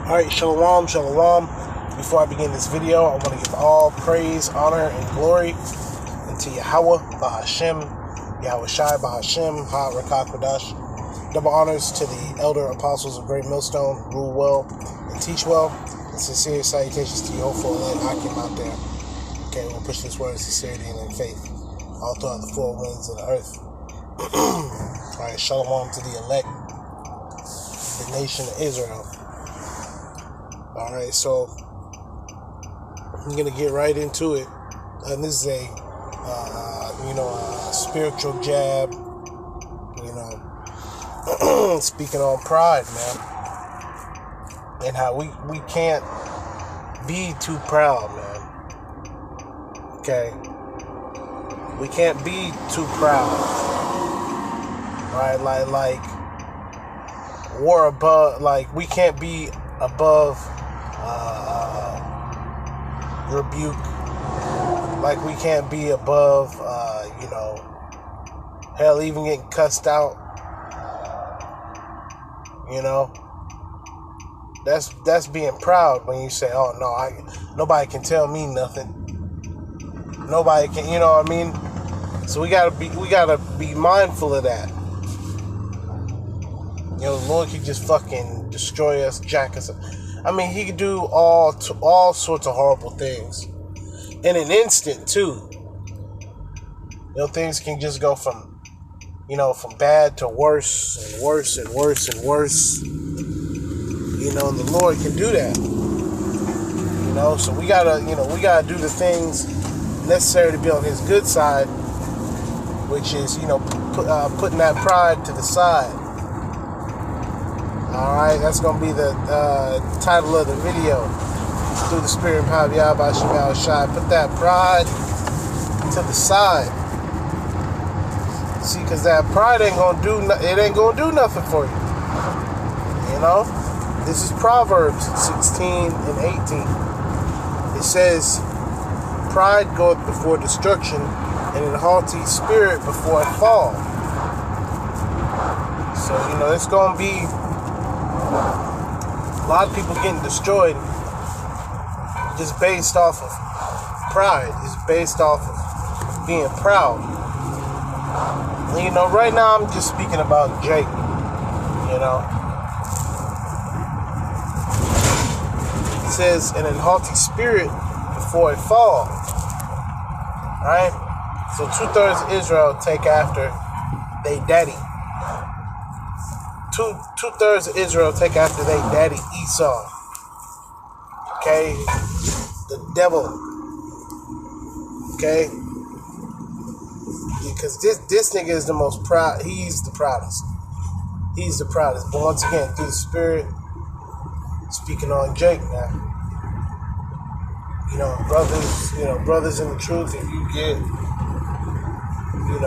Alright, shalom, shalom. Before I begin this video, I want to give all praise, honor, and glory unto Yahweh, Bahashem, Yahweh Shai, Bahashem, Ha Rakah Kodash. Double honors to the elder apostles of Great Millstone, rule well and teach well. And sincere salutations to you, hopeful and Akim out there. Okay, we'll push this word of sincerity and in faith all throughout the four winds of the earth. Alright, shalom to the elect, the nation of Israel. Alright, so I'm going to get right into it. And this is a spiritual jab, speaking on pride, man. And how we can't be too proud, man. Okay? We can't be too proud. Right? Like we're above, like we can't be above rebuke, like we can't be above hell, even getting cussed out. That's being proud when you say, oh no, nobody can tell me nothing, nobody can, you know what I mean? So we gotta be mindful of that. The Lord can just fucking destroy us, jack us up. I mean, he could do all sorts of horrible things in an instant too. Things can just go from bad to worse and worse and worse and worse. And the Lord can do that. So we gotta do the things necessary to be on His good side, which is putting that pride to the side. Alright, that's going to be the title of the video. Through the spirit and power of Yahweh Shai Shai. Put that pride to the side. See, because that pride ain't going to do nothing for you. This is Proverbs 16 and 18. It says, pride goeth before destruction, and an haughty spirit before a fall. So, it's going to be a lot of people getting destroyed just based off of pride, just based off of being proud. And, right now I'm just speaking about Jake. It says, and an haughty spirit before a fall. Alright? So 2/3 of Israel take after they daddy. Two-thirds of Israel take after their daddy Esau. Okay? The devil. Okay? Because this nigga is the most proud. He's the proudest. He's the proudest. But once again, through the spirit, speaking on Jake now. Brothers in the truth, if you get, if you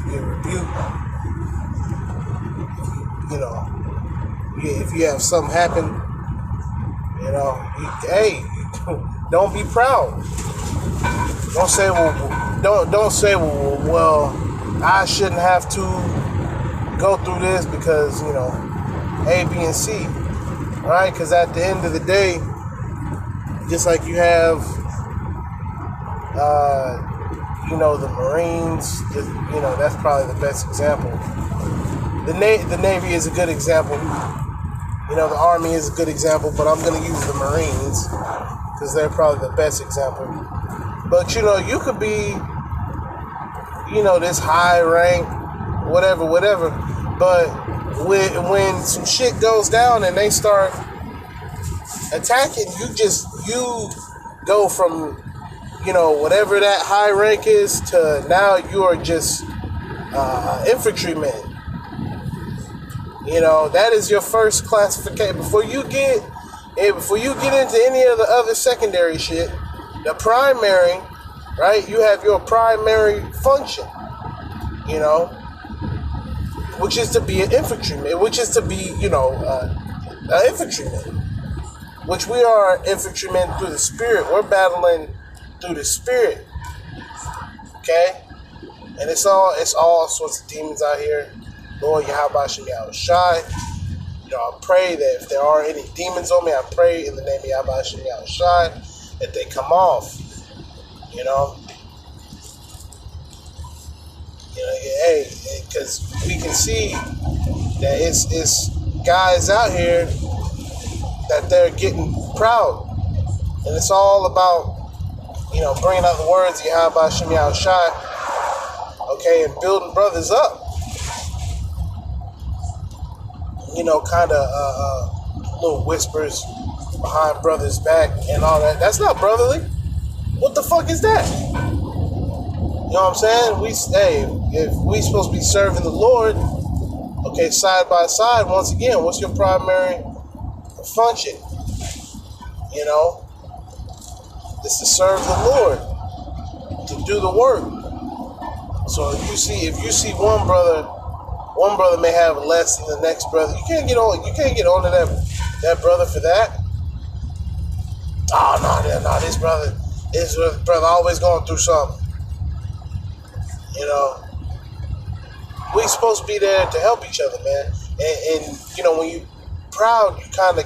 get rebuked, if you have something happen, don't be proud. Don't say, well, I shouldn't have to go through this because, A, B, and C. All right? Because at the end of the day, just like you have, the Marines, that's probably the best example. The Navy is a good example. The Army is a good example, but I'm going to use the Marines because they're probably the best example. But, you could be, this high rank, whatever, but when some shit goes down and they start attacking, you go from, whatever that high rank is to now you are just infantryman. That is your first classification. Before you get into any of the other secondary shit, the primary, right? You have your primary function, which is to be an infantryman, which is to be, an infantryman, which we are infantrymen through the spirit. We're battling through the spirit, okay? And it's all sorts of demons out here. Lord Yahweh Shai, I pray that if there are any demons on me, I pray in the name of Yahweh Hashem Yahushai that they come off. You know, hey, because we can see that it's guys out here that they're getting proud, and it's all about bringing out the words of Yahweh Hashem Yahushai, okay, and building brothers up. Kind of little whispers behind brothers' back and all that. That's not brotherly. What the fuck is that? You know what I'm saying? If we supposed to be serving the Lord, okay, side by side, once again, what's your primary function? It's to serve the Lord, to do the work. So if you see one brother may have less than the next brother, you can't get on to that brother for that. Oh no, this brother always going through something. We supposed to be there to help each other, man. And when you proud, you kind of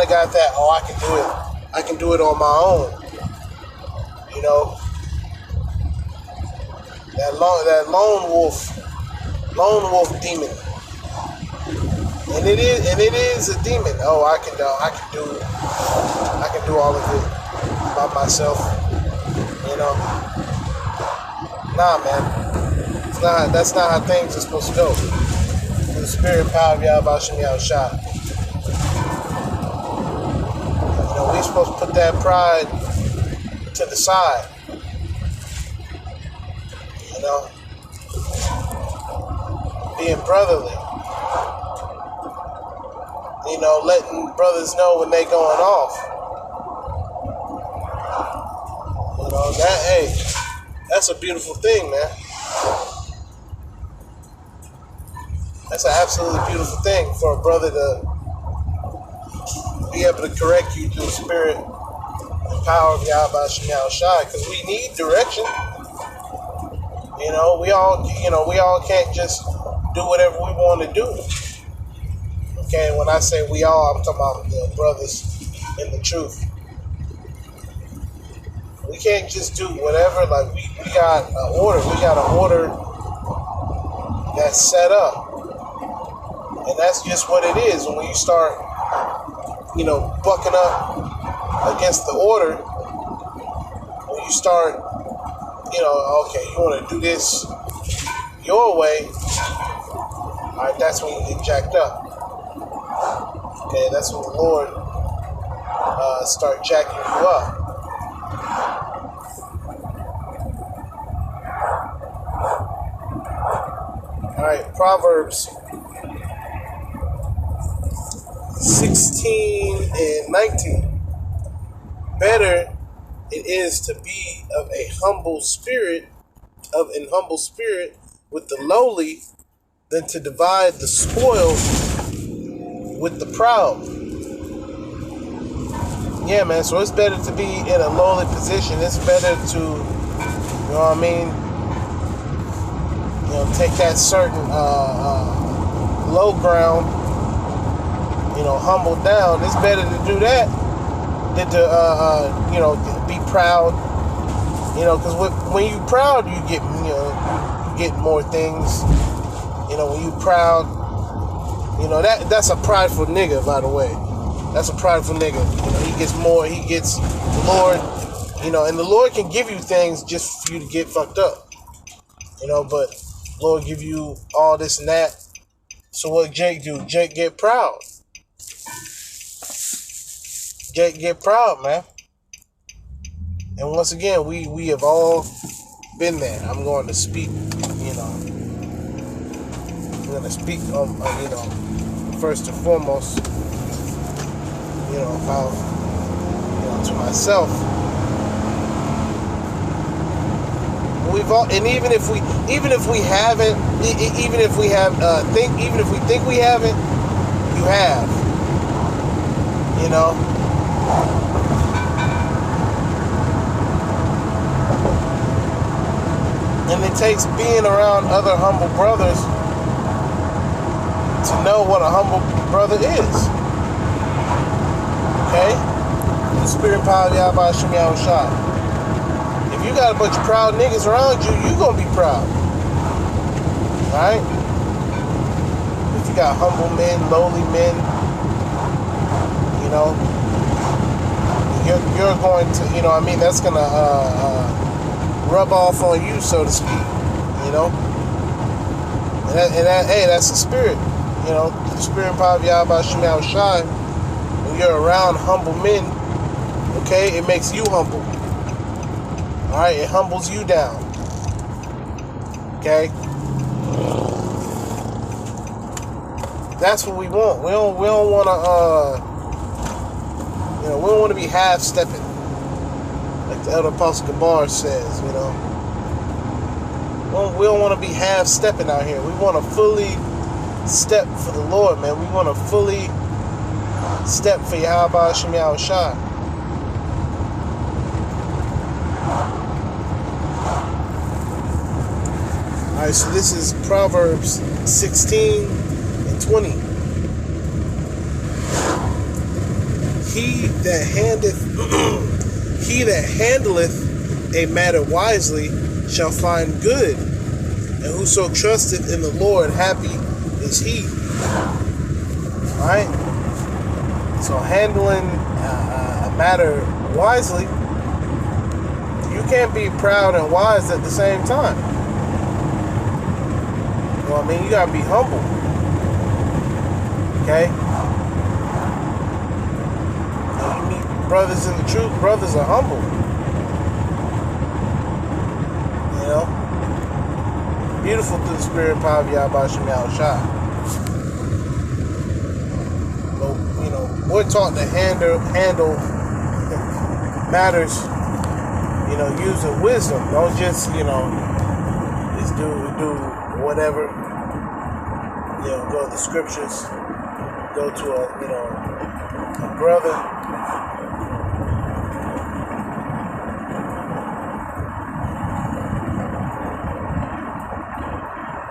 got that. Oh, I can do it. I can do it on my own. That lone wolf demon, and it is a demon. Oh, I can do all of it by myself. Nah, man, that's not how things are supposed to go. Through the spirit and power of Yahweh Hashem Yahushai. We're supposed to put that pride to the side. Being brotherly. Letting brothers know when they going off. That's a beautiful thing, man. That's an absolutely beautiful thing for a brother to be able to correct you through the spirit and power of Yahweh Hashem Yahushai, because we need direction. We all can't just do whatever we want to do. Okay, when I say we all, I'm talking about the brothers in the truth. We can't just do whatever. Like we got an order. We got an order that's set up. And that's just what it is. And when you start, bucking up against the order, when you start, okay, you want to do this your way, all right, that's when you get jacked up. Okay, that's when the Lord start jacking you up. All right, Proverbs 16 and 19. Better it is to be of an humble spirit with the lowly than to divide the spoil with the proud. Yeah, man, so it's better to be in a lowly position. It's better to, take that certain low ground, humble down. It's better to do that than to, be proud. Because when you proud, you get more things. When you proud, that's a prideful nigga, by the way. That's a prideful nigga. He gets more. He gets the Lord. And the Lord can give you things just for you to get fucked up. But Lord give you all this and that. So what Jake do? Jake get proud. Jake get proud, man. And once again, we have all been there. I'm going to speak, I'm going to speak, first and foremost, about, to myself. We've all, and even if we haven't, even if we think we haven't, you have, And it takes being around other humble brothers to know what a humble brother is. Okay? The spirit and power of Yahweh Hashem Yahushua. If you got a bunch of proud niggas around you, you gonna be proud. Alright? If you got humble men, lowly men, you know, you're going to, you know what I mean, that's gonna rub off on you, so to speak. You know? And that, hey, that's the spirit. You know, the spirit and power of Yahweh Hashem Yahushua. When you're around humble men, okay, it makes you humble. Alright, it humbles you down. Okay? That's what we want. We don't wanna you know, we don't want to be half-stepping. Like the Elder Apostle Gabar says, you know. We don't want to be half-stepping out here. We want to fully step for the Lord, man. We want to fully step for Yahweh Hashem Yahushua. Alright, so this is Proverbs 16 and 20. He that handleth a matter wisely shall find good, and whoso trusteth in the Lord, happy is he. Alright? So handling a matter wisely, you can't be proud and wise at the same time. You know what I mean? You gotta be humble. Okay? Brothers in the truth, brothers are humble. You know? Beautiful through the spirit and power of Yahweh Hashem Yahushua. But, you know, we're taught to handle matters, you know, using wisdom. Don't just, you know, just do whatever. You know, go to the scriptures, go to a brother.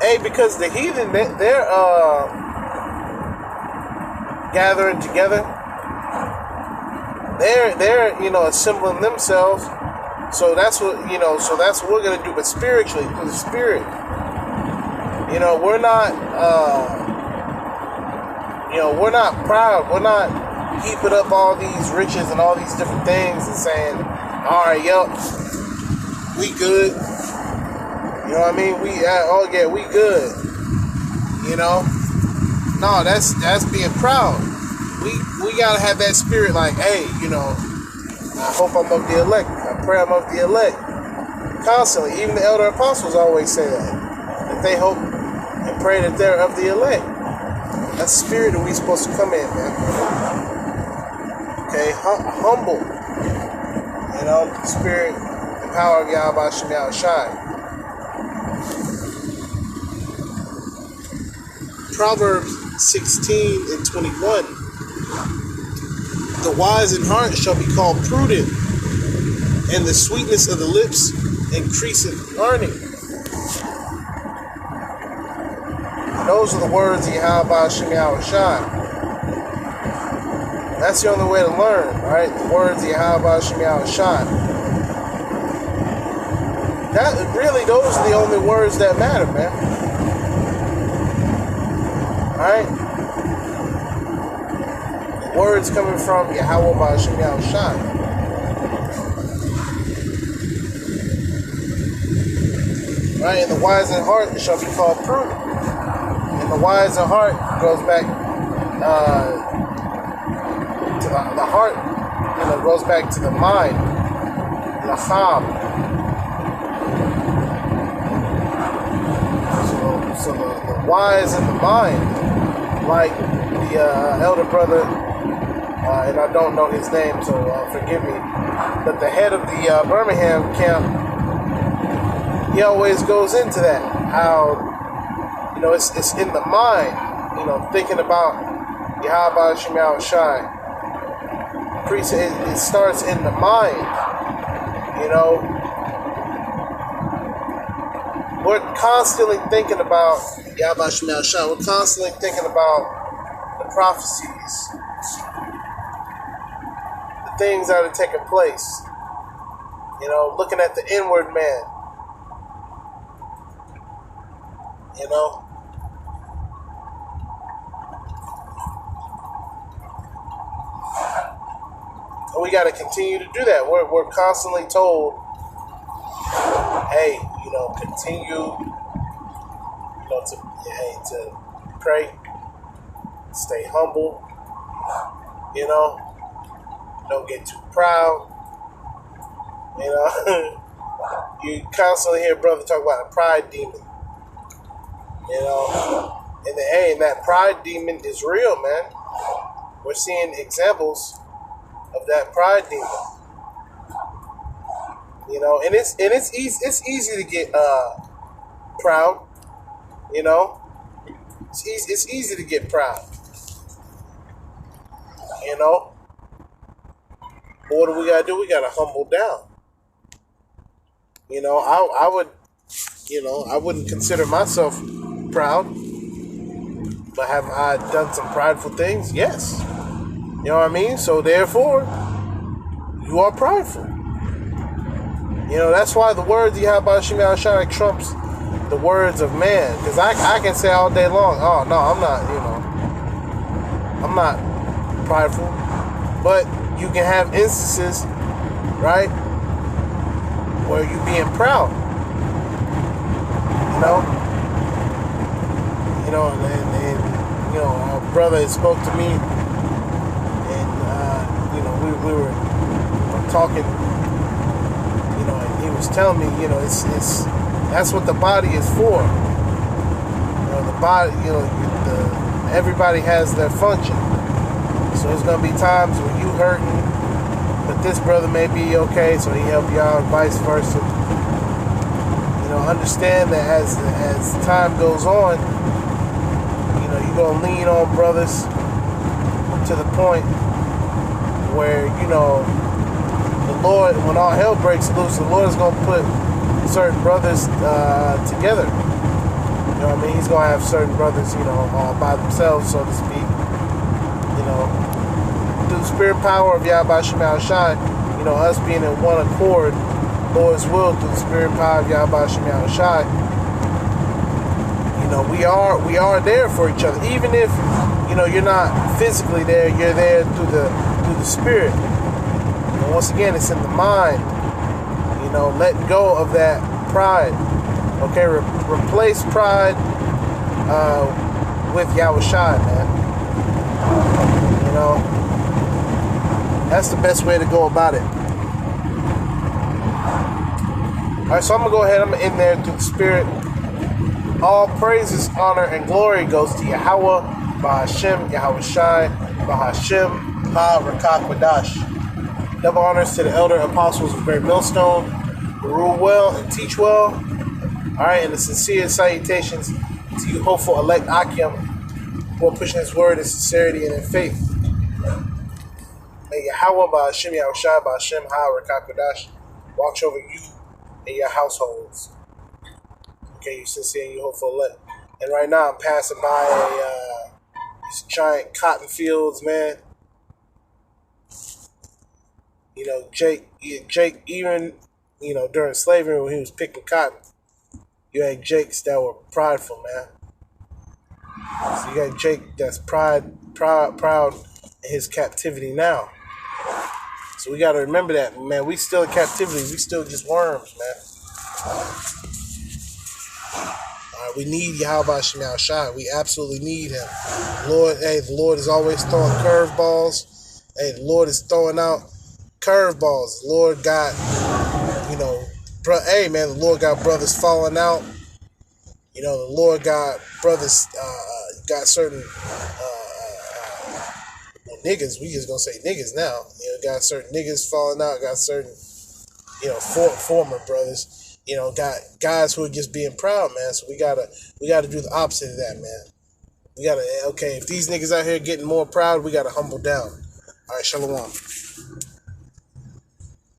Hey, because the heathen, they're gathering together. They're you know, assembling themselves. So that's what, you know, so that's what we're gonna do. But spiritually, through the spirit, you know, we're not proud. We're not heaping up all these riches and all these different things and saying, all right, yo, we good. You know what I mean? We good. You know? No, that's being proud. We gotta have that spirit like, hey, you know, I hope I'm of the elect. I pray I'm of the elect. Constantly. Even the elder apostles always say that they hope and pray that they're of the elect. That's the spirit that we're supposed to come in, man. Okay, humble. You know, the spirit and power of Yahweh Hashem Yahushua. Proverbs 16 and 21. The wise in heart shall be called prudent, and the sweetness of the lips increaseth learning. And those are the words of Yahweh Hashem Yahushua. That's the only way to learn, right? The words of Yahweh Hashem Yahushua. Those are the only words that matter, man. Alright? Words coming from Yahweh Hashem Yahushua. Right? And the wise in heart shall be called prudent. And the wise in heart goes back to the heart, you know, goes back to the mind. Lacham. So the wise in the mind, like the elder brother, and I don't know his name, so forgive me, but the head of the Birmingham camp, he always goes into that, how, you know, it's in the mind, you know, thinking about Yahweh Hashem Yahushua. It starts in the mind, you know. we're constantly thinking about Yahweh Shemel Shah. We're constantly thinking about the prophecies, the things that are taking place. You know, looking at the inward man. You know, and we got to continue to do that. We're constantly told, hey, you know, continue, you know, to pray, stay humble, you know, don't get too proud, you know. You constantly hear brother talk about a pride demon, you know, and that pride demon is real, man. We're seeing examples of that pride demon. You know, and it's easy to get proud. You know, it's easy to get proud. You know, but what do we gotta do? We gotta humble down. You know, I would, you know, I wouldn't consider myself proud, but have I done some prideful things? Yes. You know what I mean? So therefore, you are prideful. You know, that's why the words Yahweh Shemel Shai trumps the words of man. Because I can say all day long, oh, no, I'm not, you know, I'm not prideful. But you can have instances, right, where you being proud. You know, and you know, our brother had spoke to me, and you know, we were talking. You know, and he was telling me, you know, it's that's what the body is for. You know, the body, you know, everybody has their function. So there's gonna be times when you hurting, but this brother may be okay, so he help you out, and vice versa. You know, understand that as time goes on, you know, you're gonna lean on brothers to the point where, you know, the Lord, when all hell breaks loose, the Lord is going to put certain brothers together. You know what I mean? He's going to have certain brothers, you know, all by themselves, so to speak. You know, through the spirit power of Yahweh Shemel Shai, you know, us being in one accord, Lord's will, through the spirit power of Yahweh Shemel Shai, you know, we are there for each other. Even if, you know, you're not physically there, you're there through the spirit. Once again, it's in the mind. You know, letting go of that pride. Okay, replace pride with Yahweh Shai, man. You know, that's the best way to go about it. Alright, so I'm going to go ahead. I'm in there through the Spirit. All praises, honor, and glory goes to Yahweh, Bahashem, Yahweh Shai, Bahashem, Ha Rakak Wadash. Double honors to the elder apostles of Great Millstone, who rule well and teach well. Alright, and the sincere salutations to you hopeful elect Akim, who are pushing his word in sincerity and in faith. May Yahweh Ba'ashem Yahushai Ba'ashem Ha Rakakodash watch over you and your households. Okay, you sincere and you hopeful elect. And right now I'm passing by these giant cotton fields, man. You know, Jake, even, you know, during slavery when he was picking cotton, you had Jakes that were prideful, man. So you got Jake that's proud in his captivity now. So we got to remember that, man. We still in captivity. We still just worms, man. We need Yahweh Shemel Shai. We absolutely need him. Lord, hey, the Lord is always throwing curveballs. Hey, the Lord is throwing out curveballs. The Lord got, you know, hey, man, the Lord got brothers falling out. You know, the Lord got brothers, got certain niggas. We just gonna say niggas now. You know, got certain niggas falling out. Got certain, you know, former brothers. You know, got guys who are just being proud, man. So we gotta do the opposite of that, man. We gotta, okay, if these niggas out here getting more proud, we gotta humble down. All right, shalom.